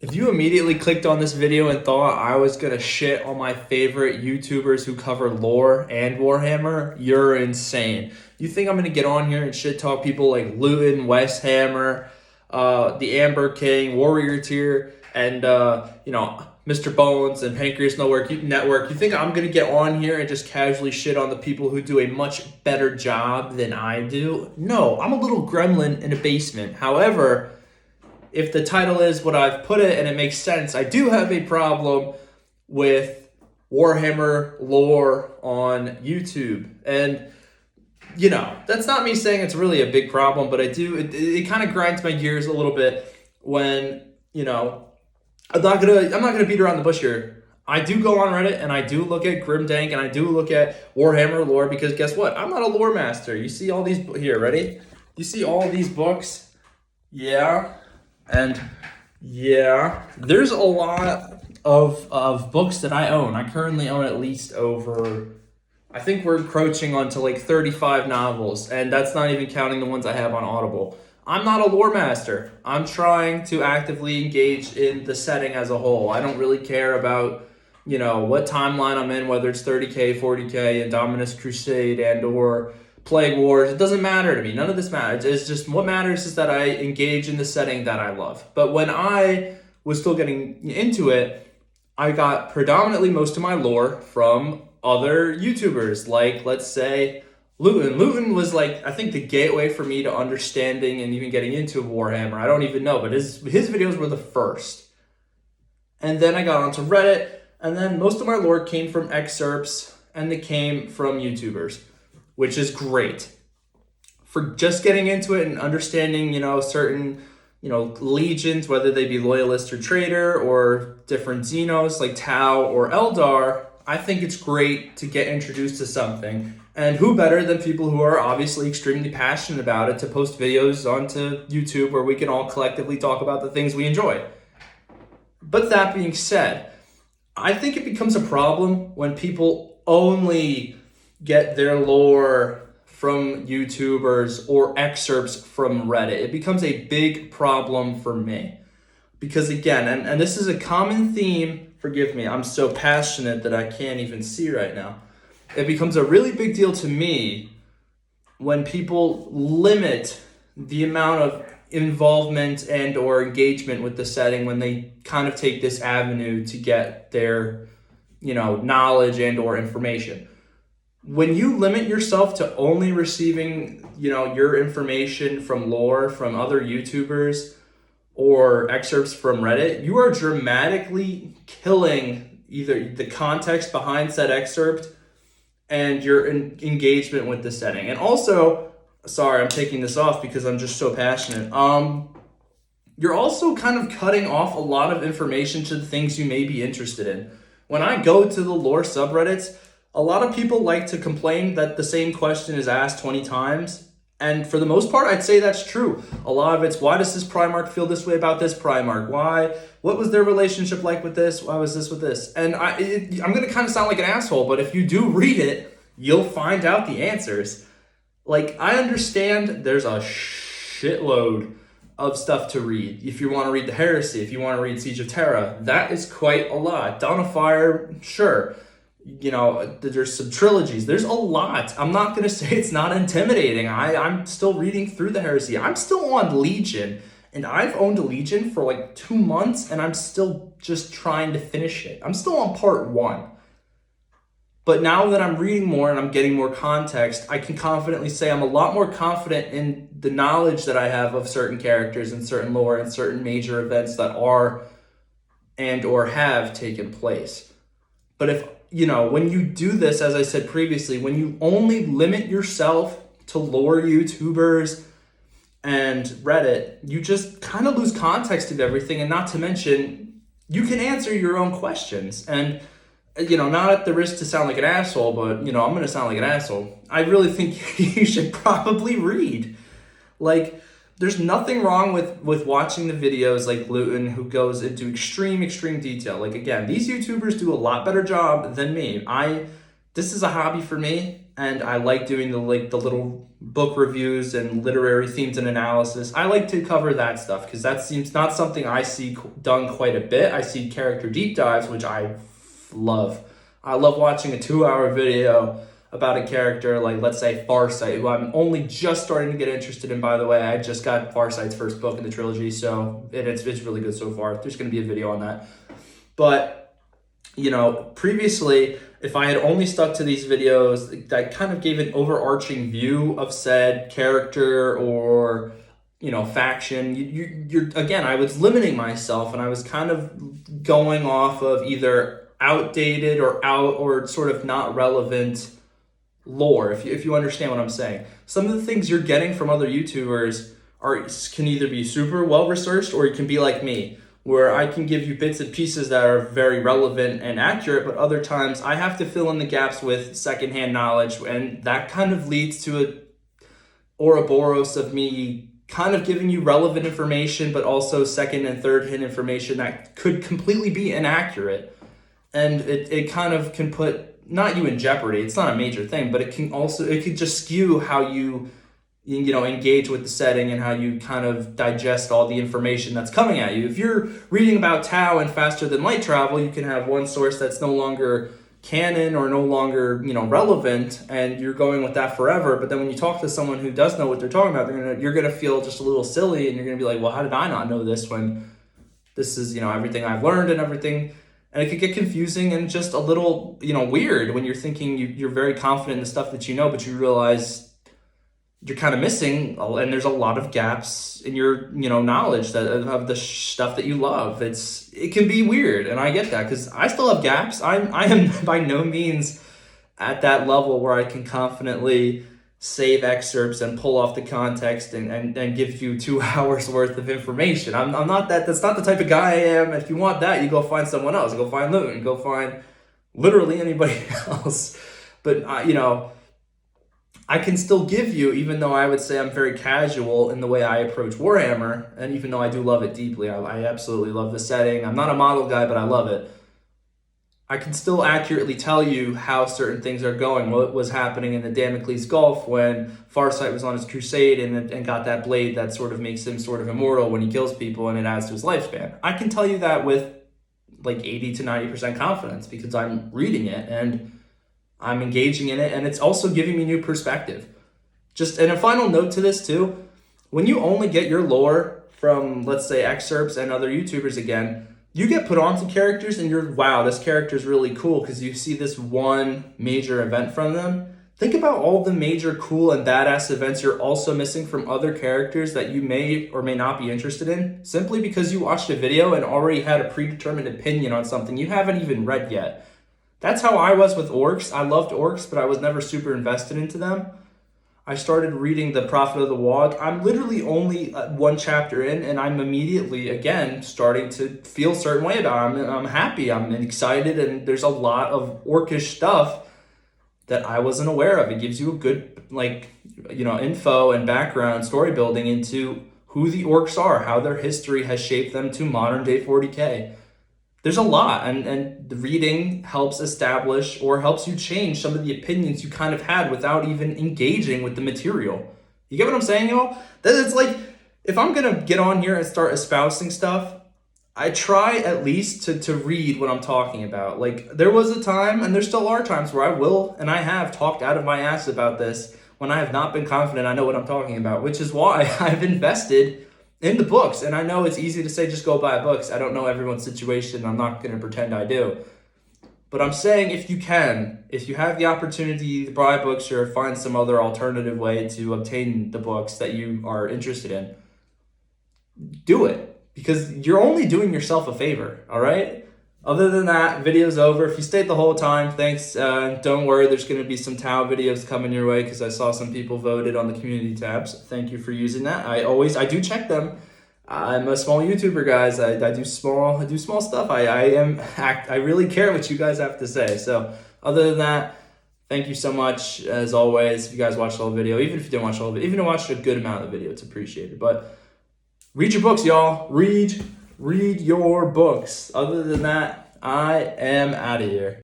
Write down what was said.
If you immediately clicked on this video and thought I was gonna shit on my favorite YouTubers who cover lore and Warhammer, you're insane. You think I'm gonna get on here and shit talk people like Luton, West Hammer, the Amber King, Warrior Tier, and Mr. Bones and Pancreas Network? You think I'm gonna get on here and just casually shit on the people who do a much better job than I do? No, I'm a little gremlin in a basement. However, if the title is what I've put it and it makes sense, I do have a problem with Warhammer lore on YouTube. And, that's not me saying it's really a big problem, but it kind of grinds my gears a little bit when, I'm not gonna beat around the bush here. I do go on Reddit and I do look at Grimdank and I do look at Warhammer lore because guess what? I'm not a lore master. You see all these, here, ready? You see all these books? Yeah. And yeah, there's a lot of books that I own. I currently own at least I think we're encroaching onto like 35 novels, and that's not even counting the ones I have on Audible. I'm not a lore master. I'm trying to actively engage in the setting as a whole. I don't really care about, what timeline I'm in, whether it's 30K, 40K, Indominus Crusade, and or Plague Wars. It doesn't matter to me. None of this matters. It's just what matters is that I engage in the setting that I love. But when I was still getting into it, I got predominantly most of my lore from other YouTubers, like let's say Luton. Luton was like, I think, the gateway for me to understanding and even getting into Warhammer. I don't even know, but his videos were the first. And then I got onto Reddit, and then most of my lore came from excerpts, and they came from YouTubers, which is great. For just getting into it and understanding, certain, legions, whether they be loyalist or traitor, or different Xenos like Tau or Eldar, I think it's great to get introduced to something. And who better than people who are obviously extremely passionate about it to post videos onto YouTube where we can all collectively talk about the things we enjoy. But that being said, I think it becomes a problem when people only get their lore from YouTubers or excerpts from Reddit. It becomes a big problem for me. Because again, and this is a common theme, forgive me, I'm so passionate that I can't even see right now. It becomes a really big deal to me when people limit the amount of involvement and or engagement with the setting when they kind of take this avenue to get their, knowledge and or information. When you limit yourself to only receiving, your information from lore from other YouTubers or excerpts from Reddit, you are dramatically killing either the context behind said excerpt and your engagement with the setting. And also, sorry, I'm taking this off because I'm just so passionate. You're also kind of cutting off a lot of information to the things you may be interested in. When I go to the lore subreddits, a lot of people like to complain that the same question is asked 20 times. And for the most part, I'd say that's true. A lot of it's, why does this Primarch feel this way about this Primarch? Why? What was their relationship like with this? Why was this with this? And I'm going to kind of sound like an asshole, but if you do read it, you'll find out the answers. Like, I understand there's a shitload of stuff to read. If you want to read the Heresy, if you want to read Siege of Terra, that is quite a lot. Dawn of Fire, sure. There's some trilogies. There's a lot. I'm not going to say it's not intimidating. I'm still reading through the Heresy. I'm still on Legion, and I've owned Legion for like 2 months, and I'm still just trying to finish it. I'm still on part 1. But now that I'm reading more and I'm getting more context, I can confidently say I'm a lot more confident in the knowledge that I have of certain characters and certain lore and certain major events that are and or have taken place. But if when you do this, as I said previously, when you only limit yourself to lore YouTubers and Reddit, you just kind of lose context of everything. And not to mention, you can answer your own questions. And, not at the risk to sound like an asshole, but, I'm going to sound like an asshole. I really think you should probably read. Like, there's nothing wrong with watching the videos like Luton, who goes into extreme detail. Like, again, these YouTubers do a lot better job than me. This is a hobby for me, and I like doing the little book reviews and literary themes and analysis, I like to cover that stuff because that seems not something I see done quite a bit. I see character deep dives, which I love. I love watching a 2-hour video about a character like, let's say, Farsight, who I'm only just starting to get interested in, by the way. I just got Farsight's first book in the trilogy, so it's really good so far. There's going to be a video on that. But, you know, previously, if I had only stuck to these videos that kind of gave an overarching view of said character or, you know, faction, you're again, I was limiting myself, and I was kind of going off of either outdated or sort of not relevant lore, if you understand what I'm saying. Some of the things you're getting from other YouTubers can either be super well researched, or you can be like me, where I can give you bits and pieces that are very relevant and accurate, but other times I have to fill in the gaps with secondhand knowledge, and that kind of leads to a Ouroboros of me kind of giving you relevant information, but also second and third hand information that could completely be inaccurate. And it kind of can put not you in jeopardy. It's not a major thing, but it could just skew how you engage with the setting and how you kind of digest all the information that's coming at you. If you're reading about Tau and faster than light travel, you can have one source that's no longer canon or no longer, relevant, and you're going with that forever. But then when you talk to someone who does know what they're talking about, you're gonna feel just a little silly, and you're gonna be like, well, how did I not know this when this is, everything I've learned and everything. And it could get confusing and just a little, weird when you're thinking you're very confident in the stuff that you know, but you realize you're kind of missing, and there's a lot of gaps in your, knowledge of the stuff that you love. It can be weird, and I get that because I still have gaps. I am by no means at that level where I can confidently save excerpts and pull off the context and give you 2 hours worth of information. I'm not that. That's not the type of guy I am. If you want that, you go find someone else. Go find Luton. Go find literally anybody else. But I can still give you, even though I would say I'm very casual in the way I approach Warhammer, and even though I do love it deeply, I absolutely love the setting. I'm not a model guy, but I love it. I can still accurately tell you how certain things are going, what was happening in the Damocles Gulf when Farsight was on his crusade and got that blade that sort of makes him sort of immortal when he kills people, and it adds to his lifespan. I can tell you that with like 80 to 90% confidence because I'm reading it and I'm engaging in it, and it's also giving me new perspective. And a final note to this too, when you only get your lore from, let's say, excerpts and other YouTubers again, you get put onto characters and you're, wow, this character is really cool because you see this one major event from them. Think about all the major cool and badass events you're also missing from other characters that you may or may not be interested in, simply because you watched a video and already had a predetermined opinion on something you haven't even read yet. That's how I was with orcs. I loved orcs, but I was never super invested into them. I started reading The Prophet of the Wog. I'm literally only one chapter in, and I'm immediately, again, starting to feel a certain way about it. I'm happy, I'm excited, and there's a lot of orcish stuff that I wasn't aware of. It gives you a good, info and background story building into who the orcs are, how their history has shaped them to modern day 40K. There's a lot, and the reading helps establish or helps you change some of the opinions you kind of had without even engaging with the material. You get what I'm saying, y'all? It's like, if I'm gonna get on here and start espousing stuff, I try at least to read what I'm talking about. Like, there was a time, and there still are times where I will, and I have talked out of my ass about this when I have not been confident I know what I'm talking about, which is why I've invested in the books. And I know it's easy to say just go buy books. I don't know everyone's situation. I'm not going to pretend I do. But I'm saying if you have the opportunity to buy books or find some other alternative way to obtain the books that you are interested in, do it. Because you're only doing yourself a favor, all right? Other than that, video's over. If you stayed the whole time, thanks. Don't worry, there's going to be some Tau videos coming your way because I saw some people voted on the community tabs. Thank you for using that. I do check them. I'm a small YouTuber, guys. I do small stuff. I really care what you guys have to say. So other than that, thank you so much as always. If you guys watched the whole video, even if you didn't watch the whole video, even if you watched a good amount of the video, it's appreciated. But read your books, y'all. Read your books. Other than that, I am out of here.